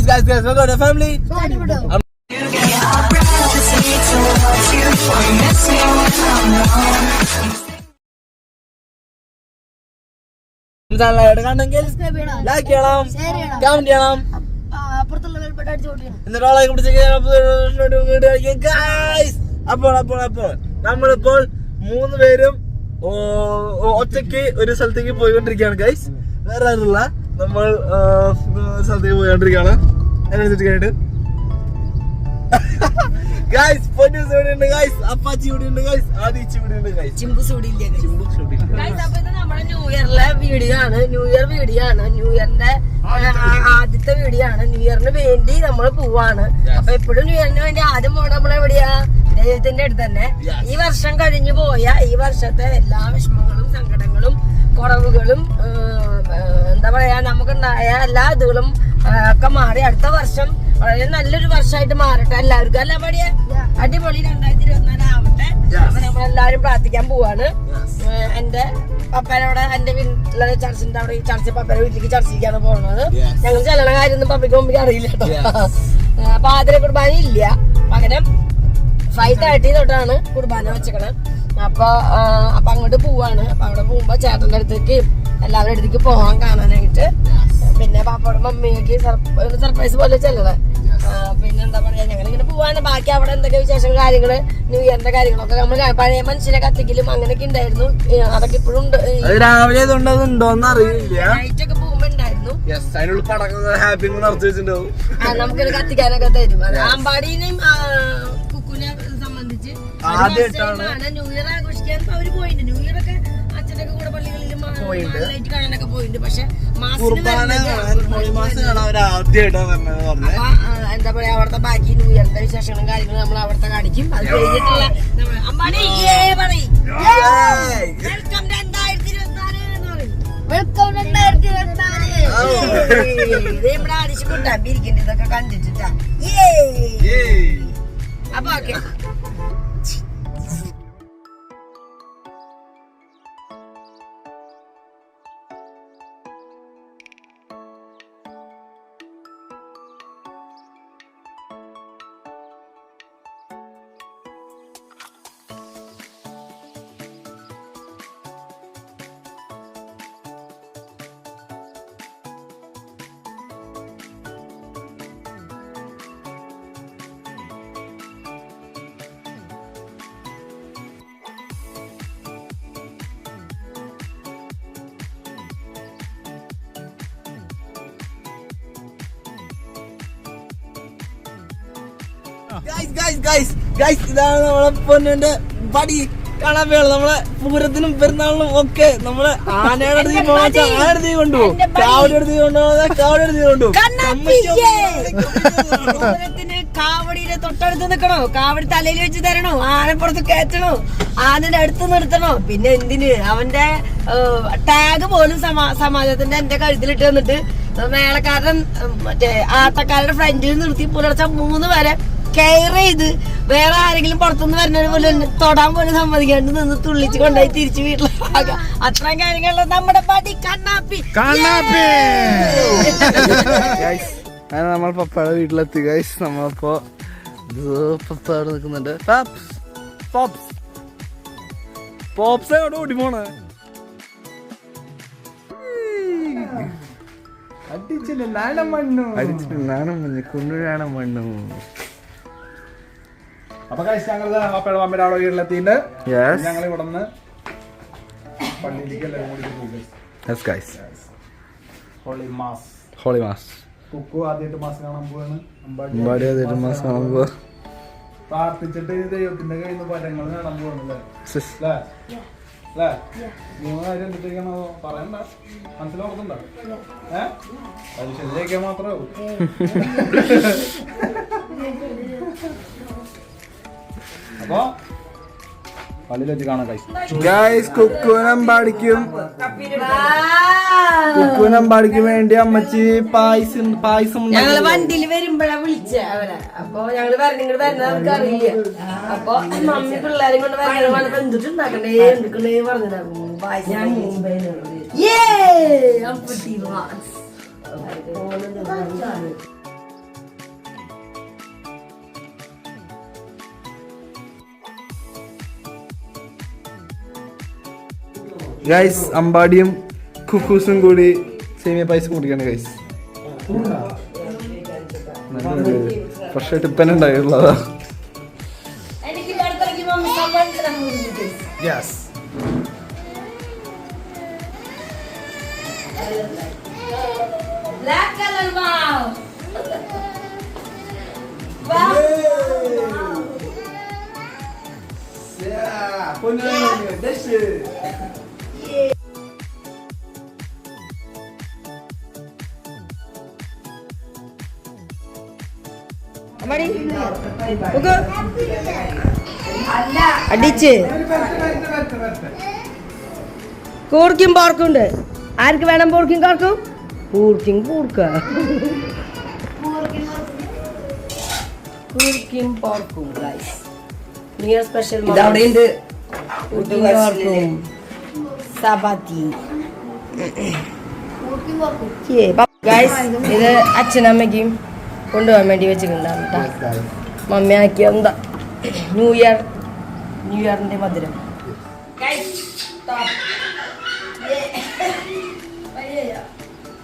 guys, welcome to family. കാണണമെങ്കിൽ like ചെയ്യണം, comment ചെയ്യണം, അപ്പോൾ നമ്മളിപ്പോൾ 3 പേരും ഒറ്റയ്ക്ക് ഒരു സ്ഥലത്തേക്ക് പോയിക്കൊണ്ടിരിക്കുകയാണ് ഗൈസ്. വേറെ ആരുള്ള നമ്മൾ സ്ഥലത്തേക്ക് പോയിക്കൊണ്ടിരിക്കുകയാണ്. അതിനനുസരിച്ചിട്ട് ഗൈസ് പൊന്നൂസ് ഇവിടെ ഉണ്ട് ഗൈസ്, അപ്പാച്ചി ഇവിടെ ഉണ്ട് ഗൈസ്, ആദിച്ചി ഇവിടെ ഉണ്ട് ഗൈസ്, ചിമ്പൂസ് ഇവിടെ ഇല്ല ഗൈസ്. അപ്പൊ ഇത് നമ്മുടെ ന്യൂ ഇയറിലെ വീഡിയോ ആണ്, ന്യൂ ഇയറിന്റെ ആദ്യത്തെ വീഡിയോ ആണ്. ന്യൂ ഇയറിന് വേണ്ടി നമ്മൾ പോവാണ്. അപ്പൊ എപ്പോഴും ന്യൂ ഇയറിന് വേണ്ടി ആദ്യം പോകണം നമ്മളെവിടെയാ? ദൈവത്തിന്റെ അടുത്ത് തന്നെ. ഈ വർഷം കഴിഞ്ഞു പോയ ഈ വർഷത്തെ എല്ലാ വിഷമങ്ങളും സങ്കടങ്ങളും കുറവുകളും എന്താ പറയാ നമുക്കുണ്ടായ എല്ലാ ഇതുകളും ഒക്കെ മാറി അടുത്ത വർഷം വളരെ നല്ലൊരു വർഷമായിട്ട് മാറട്ടെ എല്ലാവർക്കും. അല്ല പടിയ അടിപൊളി 2024 ആവട്ടെ. അപ്പൊ നമ്മളെല്ലാരും പ്രാർത്ഥിക്കാൻ പോവാണ്. എന്റെ പപ്പേനോടെ എന്റെ വീട്ടിലെ ചർച്ചിന്റെ അവിടെ ചർച്ച പപ്പേരെ വീട്ടിലേക്ക് ചർച്ചിക്കാണ് പോകുന്നത്. ഞങ്ങൾ ചെല്ലണ കാര്യമൊന്നും പപ്പയ്ക്ക് മുമ്പ് അറിയില്ല കേട്ടോ. അപ്പൊ ആദ്യ കുർബാന ഇല്ല, പകരം 5:30 തൊട്ടാണ് കുർബാന വെച്ചേക്കണത്. അപ്പൊ അങ്ങോട്ട് പോവാണ്. അപ്പൊ അവിടെ പോകുമ്പോ ചേട്ടന്റെ അടുത്തേക്ക് എല്ലാവരുടെ അടുത്തേക്ക് പോകാൻ കാണാനായിട്ട്. പിന്നെ പാപ്പയുടെ മമ്മിക്ക് സർപ്രൈസ് പോലെ ചെല്ലണേ. പിന്നെ എന്താ പറയാ ഞങ്ങളിങ്ങനെ പോവാണ്. ബാക്കി അവിടെ എന്തൊക്കെ വിശേഷം കാര്യങ്ങള് ന്യൂ ഇയറിന്റെ കാര്യങ്ങളൊക്കെ നമ്മൾ പഴയ മനുഷ്യനെ കത്തിക്കലും അങ്ങനെയൊക്കെ ഉണ്ടായിരുന്നു. അതൊക്കെ ഇപ്പോഴും ഉണ്ട്. രാവിലെ ഉണ്ടോന്ന് അറിയില്ല. നൈറ്റൊക്കെ പോകുമ്പോ ഉണ്ടായിരുന്നു. നമുക്കിത് കത്തിക്കാനൊക്കെ തരും. അമ്പാടിനെയും കുക്കുനെ സംബന്ധിച്ച് ന്യൂ ഇയർ ആഘോഷിക്കാൻ അവര് പോയിട്ടുണ്ട്. ന്യൂ ഇയർ ഒക്കെ അച്ഛനൊക്കെ കൂടെ പള്ളികളിലും ലൈറ്റ് കാണാനൊക്കെ പോയിട്ടുണ്ട്. പക്ഷെ എന്താ പറയാ അവിടുത്തെ ബാക്കി ന്യൂ ഇയറിന്റെ വിശേഷങ്ങളും കാര്യങ്ങളും നമ്മൾ അവിടുത്തെ കാണിക്കും. അത് കഴിഞ്ഞിട്ടുള്ള അമ്പാടി വെൽക്കം 2024 എന്ന് പറയും. വെൽക്കം 2024 ഇവിടെ അടിച്ചു കൊണ്ടാ ഇരിക്കേണ്ട ഇതൊക്കെ കണ്ടിട്ടാ. അപ്പൊ ഓക്കെ ഇതാണ് നമ്മളെ പൊന്നിന്റെ പടി കാണാൻ വേണം. നമ്മളെ പൂരത്തിനും പെരുന്നാളിനും ഒക്കെ നമ്മള് ആനയുടെ അടുത്ത് ആനടുത്ത് കൊണ്ടുപോകും, കാവടി അടുത്ത് കൊണ്ടുപോകും. കാവടിയുടെ തൊട്ടടുത്ത് നിക്കണോ, കാവടി തലയിൽ വെച്ച് തരണോ, ആനപ്പുറത്ത് കയറ്റണോ, ആനയുടെ അടുത്ത് നിർത്തണോ? പിന്നെ എന്തിന് അവന്റെ ടാഗ് പോലും സമാജത്തിന്റെ എന്റെ കഴുത്തിലിട്ട് വന്നിട്ട് മേളക്കാരൻ മറ്റേ ആട്ടക്കാരുടെ ഫ്രണ്ടിൽ നിർത്തി പുലർച്ചെ 3 വരെ കെയർ ചെയ്ത് വേറെ ആരെങ്കിലും പുറത്തുനിന്ന് വരുന്നവര് പോലും തൊടാൻ പോലും സമ്മതിക്കാണ്ട് നിന്ന് തുള്ളിച്ച് കൊണ്ടുപോയി തിരിച്ചു വീട്ടിലാകാം. അത്രയും കാര്യങ്ങളുള്ള നമ്മുടെ പടി കണ്ണാപ്പി. നമ്മൾ പപ്പയുടെ വീട്ടിലെത്തി ഗൈസ്. നമ്മളിപ്പോ പപ്പ അവിടെ നിൽക്കുന്നുണ്ട്. പോപ്സ് അവിടെ ഓടി പോണേ. അടിച്ചില്ല നാണം മണ്ണു കുണ്ണുഴാണം മണ്ണു. അപ്പൊ ഞങ്ങൾ പപ്പയുടെ മമ്മയുടെ അവിടെ വീട്ടിലെത്തിയിട്ട് ഞങ്ങൾ ഇവിടെ നിന്ന് പള്ളിയിലേക്ക് ഹോളി മാസ് കുക്കു ആദ്യമായിട്ട് മാസം കാണാൻ പോവാണ്. പ്രാർത്ഥിച്ചിട്ട് ദൈവത്തിന്റെ കയ്യിൽ നിന്ന് പരങ്ങൾ കാണാൻ പോവാണ്. അല്ലേ 3 കാര്യം എന്തിട്ടേക്കാണോ പറയണ്ട, മനസ്സിലോർത്തുണ്ടോ? അത് ശരിയാക്കിയാൽ മാത്രമേ അപ്പൊ പള്ളിയിൽ വെച്ച് കാണാം ഗൈസ്. കുക്കുനമ്പാടിക്ക് വേണ്ടി അമ്മച്ചി പായസം ഞങ്ങള് വണ്ടിയിൽ വരുമ്പോഴാ വിളിച്ച അവരെ. അപ്പൊ ഞങ്ങള് വരുന്നത് അവർക്ക് അറിയില്ല. അപ്പൊ മമ്മി പിള്ളേരും കൊണ്ട് വരണ എന്തിട്ടുണ്ടാക്കണ്ടേ എന്തൊക്കെ പറഞ്ഞിട്ടുണ്ടാക്കും പായസം. ഗൈസ് അമ്പാടിയും കുക്കൂസും കൂടി സേമിയ പായസം കുടിക്കാണ് ഗൈസ്. പക്ഷെ ടിപ്പൻ ഉണ്ടായിട്ടുള്ളതാ. Black color, wow. അടിച്ച് കൂർക്കും പോർക്കുണ്ട്. ആർക്ക് വേണം പോർക്കും കാർക്കും? കൂർക്കും കൂർക്ക കൂർക്കും പോർക്കും ന്യൂ സ്പെഷ്യൽ ഇതവിടെ ഉണ്ട്. സബാത്തി ഇത് അച്ഛനമ്മയ്ക്കും കൊണ്ടുപോകാൻ വേണ്ടി വെച്ചിട്ടുണ്ടാവും കേട്ടോ. മമ്മി ആക്കി എന്താ ന്യൂ ഇയറിന്റെ മധുരം.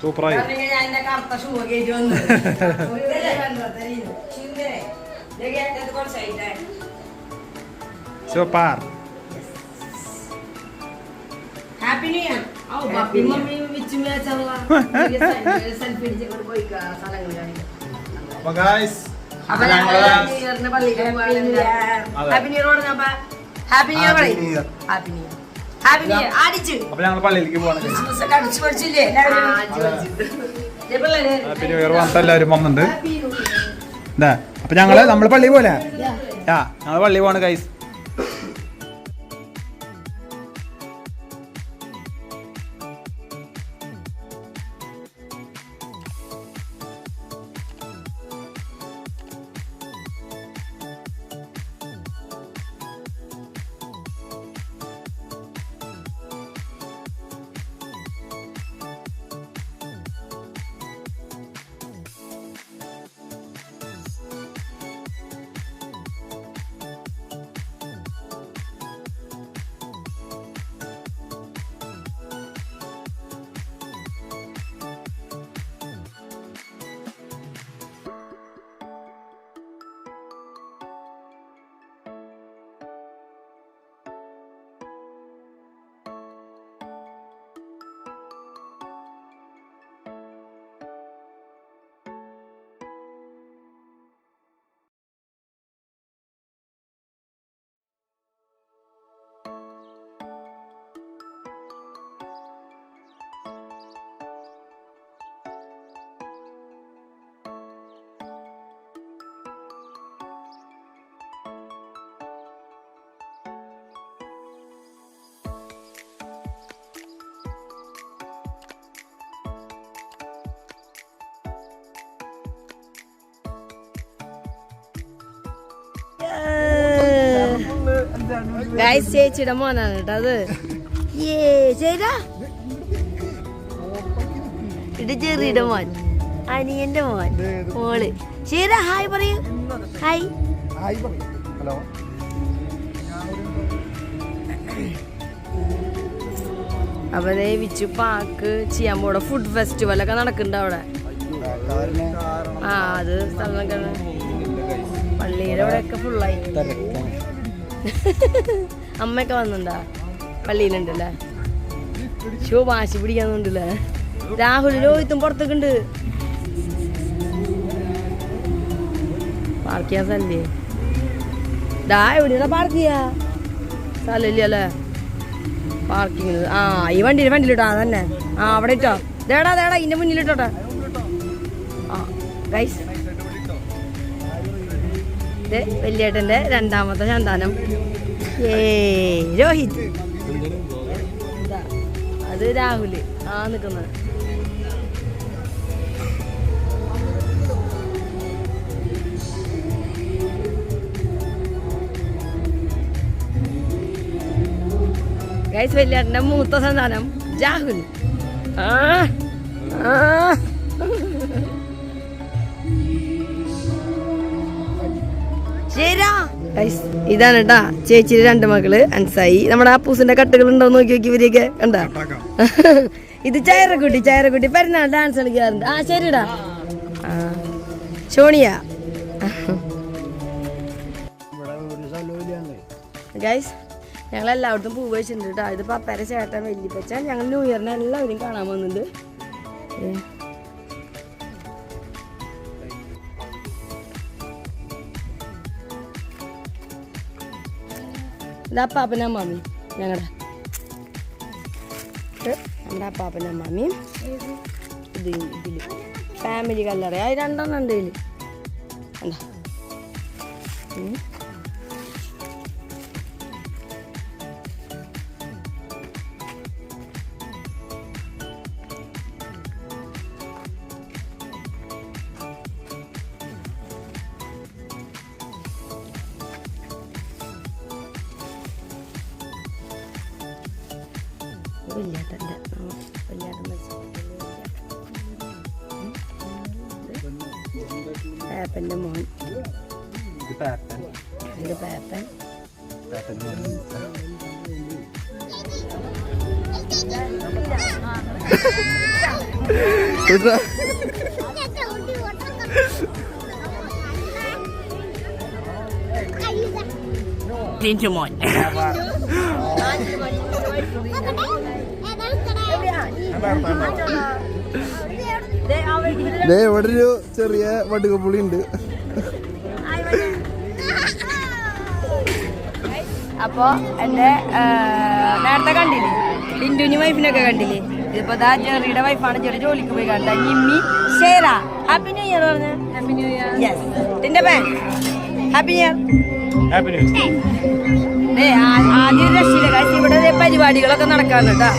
സൂപ്പറായി. Super. Happy new year. Mummy വിച്ച് മേച്ചല്ല സെൽഫി അടിച്ചുകൊണ്ട് പോയി സ്ഥലങ്ങൾ കാണിക്കും. അപ്പൊ ഞങ്ങൾ പള്ളിയിലേക്ക് പോവാണ്. പിന്നെ വേറെ വന്നിട്ട് എല്ലാവരും വന്നിട്ടുണ്ട്. അപ്പൊ നമ്മള് പള്ളി പോലെ ഞങ്ങള് പള്ളി പോവാണ് ഗൈസ്. ഗൈസ് ചേച്ചിയുടെ മോനാണ് കേട്ടോ അത്. ചേരാ ഇത് ചെറിയുടെ മോൻ, അനിയന്റെ മോൻ, മോള്. ശരി ഹായ് പറയൂ. ഹായ്. അപ്പൊ വിച്ചു പാർക്ക് ചെയ്യാൻ പോടെ ഫുഡ് ഫെസ്റ്റിവൽ ഒക്കെ നടക്കുന്നുണ്ട് അവിടെ. അത് സ്ഥലമൊക്കെ പള്ളിയുടെ അവിടെ ഒക്കെ ഫുള്ളായി. അമ്മയൊക്കെ വന്നിണ്ടാ പള്ളിയിലുണ്ടല്ലേ. ഷോ വാശി പിടിക്കാന്നുണ്ടല്ലേ. രാഹുൽ രോഹിത്തും പുറത്തൊക്കെ ഉണ്ട്. പാർക്ക് ചെയ്യാൻ സ്ഥലല്ലേ? എവിടെയാ പാർക്ക് ചെയ്യാ സ്ഥലല്ലേ പാർക്കിങ്? ഈ വണ്ടിയിലിട്ടോ അതന്നെ. അവിടെ ഇട്ടോ. ദേടാ ഇതിന്റെ മുന്നിലിട്ടോട്ടെ. ഗൈസ് വലിയേട്ടന്റെ രണ്ടാമത്തെ സന്താനം രോഹിത്. അത് രാഹുല് നിക്കുന്നത്. ഗൈസ് വലിയേട്ടന്റെ മൂത്ത സന്താനം രാഹുൽ. ശരാ ഇതാണ് കേട്ടാ ചേച്ചിയുടെ 2 മക്കള് അൻസായി. നമ്മുടെ അപ്പൂസിന്റെ കട്ടുകൾ ഉണ്ടോ നോക്കി നോക്കി ഇവരെയൊക്കെ കണ്ടാ. ഇത് ചയറക്കുട്ടി പെരുന്നാൾ ഡാൻസ് കളിക്കാറുണ്ട്. ആ ശരിടാ. സോണിയ ഗൈസ് ഞങ്ങൾ എല്ലായിടത്തും പൂ വെച്ചിട്ടുണ്ട് കേട്ടോ. ഇത് പപ്പേരെ ചേട്ടൻ വല്യപ്പച്ച. ഞങ്ങൾ ന്യൂ ഇയറിനെ എല്ലാവരും കാണാൻ വന്നിട്ടുണ്ട്. ഇതാ അപ്പാപ്പനും അമ്മാമി ഞങ്ങളുടെ നമ്മുടെ അപ്പാപ്പനും അമ്മാമിയും ഇതില് ഫാമിലി കല്ലറ. അത് 2 ഉണ്ട് ഇതില്. എന്താ പാപ്പൻ്റെ മോൻ ഇത് പാപ്പൻ. മോൻ ഇവിടെ ഒരു ചെറിയ വടുകപ്പുളി ഉണ്ട്. അപ്പൊ എന്റെ നേരത്തെ കണ്ടില്ലേ ലിൻഡുനി വൈഫിനൊക്കെ കണ്ടില്ലേ. ഇതിപ്പോ ജെറിയുടെ വൈഫാണ്. ജെറി ജോലിക്ക് പോയി കണ്ട നിമ്മി ഷേറ. ഹാപ്പി ന്യൂ ഇയർ പറഞ്ഞ. Happy new year. യെസ് ടിന്റെ ബാൻ ഹാപ്പി ന്യൂ ഇയർ. ആദ്യം രക്ഷയില്ല കാശ്. ഇവിടെ പരിപാടികളൊക്കെ നടക്കാറുണ്ട് കേട്ടോ.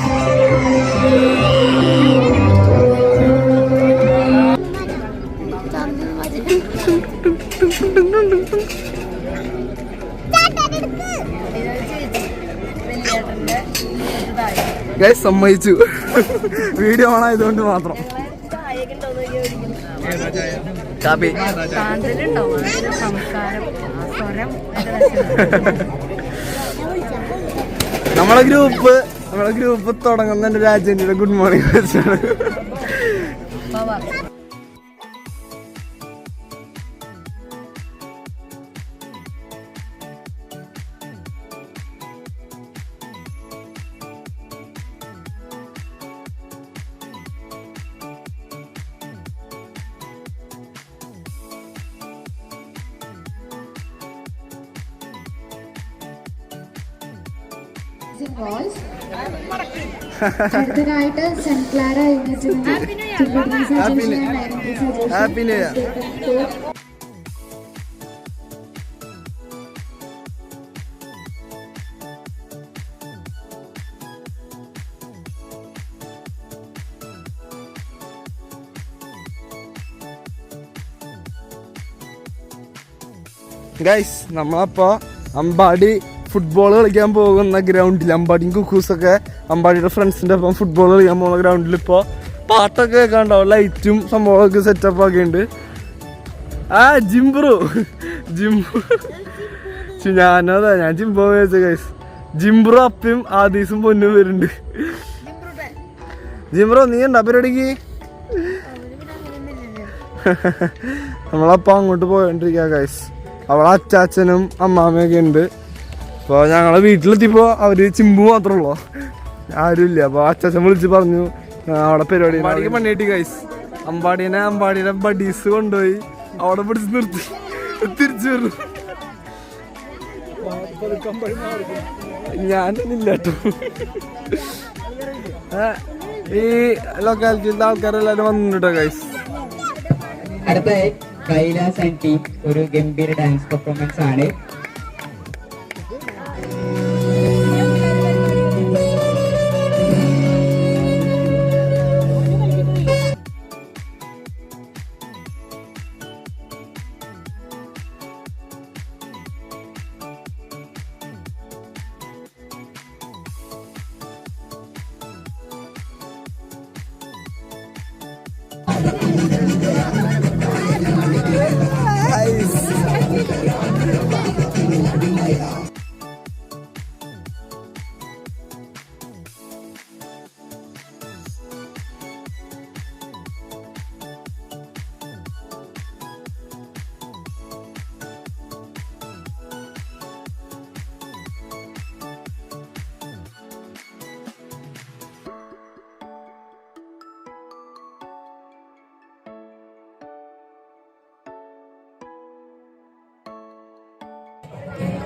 സമ്മതിച്ചു. വീഡിയോ ഓൺ ആയതുകൊണ്ട് മാത്രം. നമ്മളെ ഗ്രൂപ്പ് തുടങ്ങുന്ന രാജേന്ദ്രയുടെ ഗുഡ് മോർണിംഗ് വെച്ചാണ്. അടുത്തതായിട്ട് സെന്റ് ക്ലാര യൂണിറ്റിന്റെ ഹാപ്പി ന്യൂ ഇയർ. ഗൈസ് നമ്മളപ്പോ അമ്പാടി ഫുട്ബോൾ കളിക്കാൻ പോകുന്ന ഗ്രൗണ്ടിൽ, അമ്പാടിയും കുക്കൂസൊക്കെ അമ്പാടിയുടെ ഫ്രണ്ട്സിന്റെ ഒപ്പം ഫുട്ബോൾ കളിക്കാൻ പോകുന്ന ഗ്രൗണ്ടിൽ ഇപ്പോൾ പാട്ടൊക്കെ കേൾക്കാണ്ടാവും. ലൈറ്റും സംഭവമൊക്കെ സെറ്റപ്പ് ഒക്കെ ഉണ്ട്. ജിംബ്രു ഞാൻ ജിംബോ വെച്ച ഗൈസ്. ജിംബ്രു അപ്പയും ആദീസും പൊന്നും വരുന്നുണ്ട്. ജിംബ്രോ നീ ഉണ്ടോ പരിപാടിക്ക്? നമ്മളപ്പം അങ്ങോട്ട് പോയോണ്ടിരിക്കുക ഗൈസ്. അവളെ അച്ചാച്ചനും അമ്മാമ്മയൊക്കെ ഉണ്ട്. അപ്പോൾ ഞങ്ങളെ വീട്ടിലെത്തിയപ്പോൾ അവര് ചിമ്പു മാത്രമേ ഉള്ളൂ, ആരുമില്ല. അപ്പോൾ അച്ചാച്ചൻ വിളിച്ച് പറഞ്ഞു അവിടെ പരിപാടി പണി കിട്ടി ഗൈസ്. അമ്പാടിയുടെ ബഡീസ് കൊണ്ടുപോയി അവിടെ പിടിച്ച് നിർത്തി തിരിച്ചു വന്നു. ഞാനില്ല കേട്ടോ. ഈ ലൊക്കാലിറ്റിയിലത്തെ ആൾക്കാരെല്ലാരും വന്നിട്ടോ ഗൈസ്. അടുത്തായി കൈലാസ് ആൻഡ് ടീം ഒരു ഗംഭീര ഡാൻസ് പെർഫോമൻസ് ആണ്.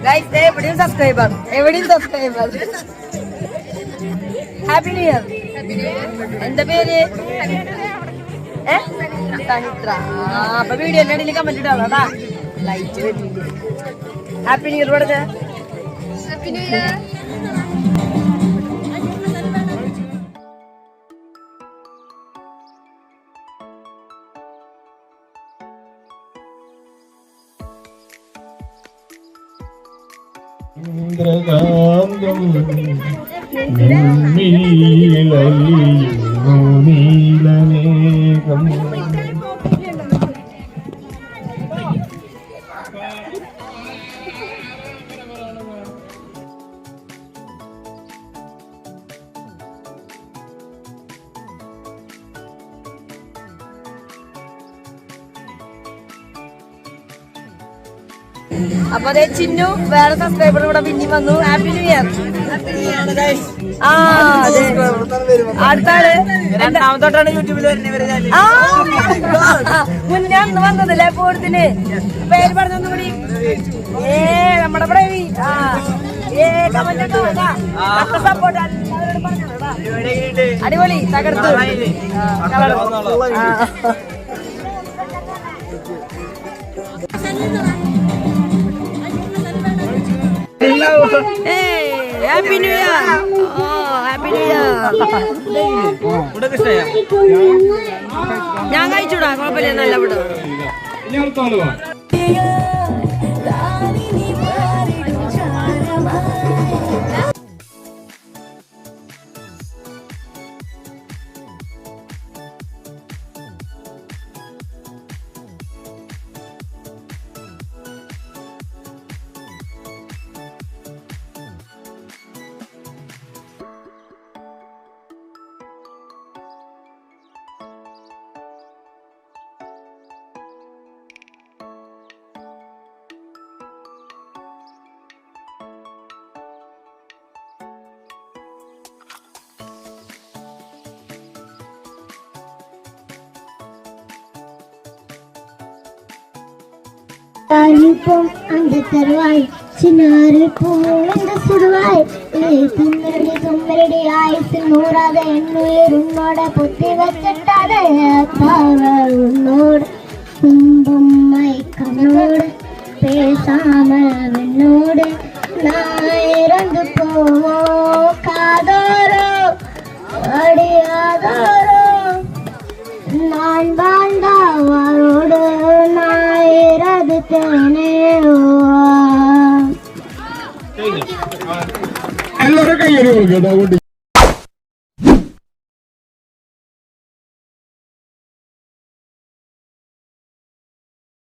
ഗൈസ് എവിടെയും സബ്സ്ക്രൈബർ ഹാപ്പി ന്യൂ ഇയർ. എന്താ പേര്? തനിത്ര. അപ്പൊ വീഡിയോ ഇടയിൽ കമന്റ് ഇടാം കേട്ടാ. ലൈറ്റ് വരുന്നുണ്ട്. ഹാപ്പി ന്യൂ ഇയർ പറഞ്ഞ. Happy new year. ഇന്ദ്രകാന്തം നീലമേഘം അപ്പൊ അതെ ചിന്നു വേറെ സബ്സ്ക്രൈബർ ഇവിടെ പിന്നെ വന്നു. Happy new year. ആ അതെ അടുത്താള് രണ്ടാമത്തോട്ടാണ് യൂട്യൂബിൽ വരുന്നത്. മുന്നേ അന്ന് വന്നതല്ലേ പോടത്തിന് പേര് പറഞ്ഞൊന്നും കൂടി. നമ്മുടെ പ്രവി. കമന്റ് സപ്പോർട്ട് അടിപൊളി തകർത്തു. Happy new year. Happy new year. ഞാൻ കഴിച്ചൂടാ, കുഴപ്പമില്ല, നല്ല ഇവിടെ. താലിപ്പം അന്റെ തരുവായി ചിന്നാറിൽ പൂവിന്റെ സുടുവായി തിന്നരടി തുമ്മരടി ആയുസിൽ നൂറാതെ എണ്ണുയരുന്നോടെ പൊത്തി വെച്ചിട്ടാതെ ഉന്നോട് കുമ്പുമ്മൈ കണ്ണോട് പേസാമവനോട് നായിരന്തു പോവോ കാതോരോ അടിയാതോരോ நான் வாழ்ந்தவரோடு நாயிரது എല്ലാവരും കയ്യൊരു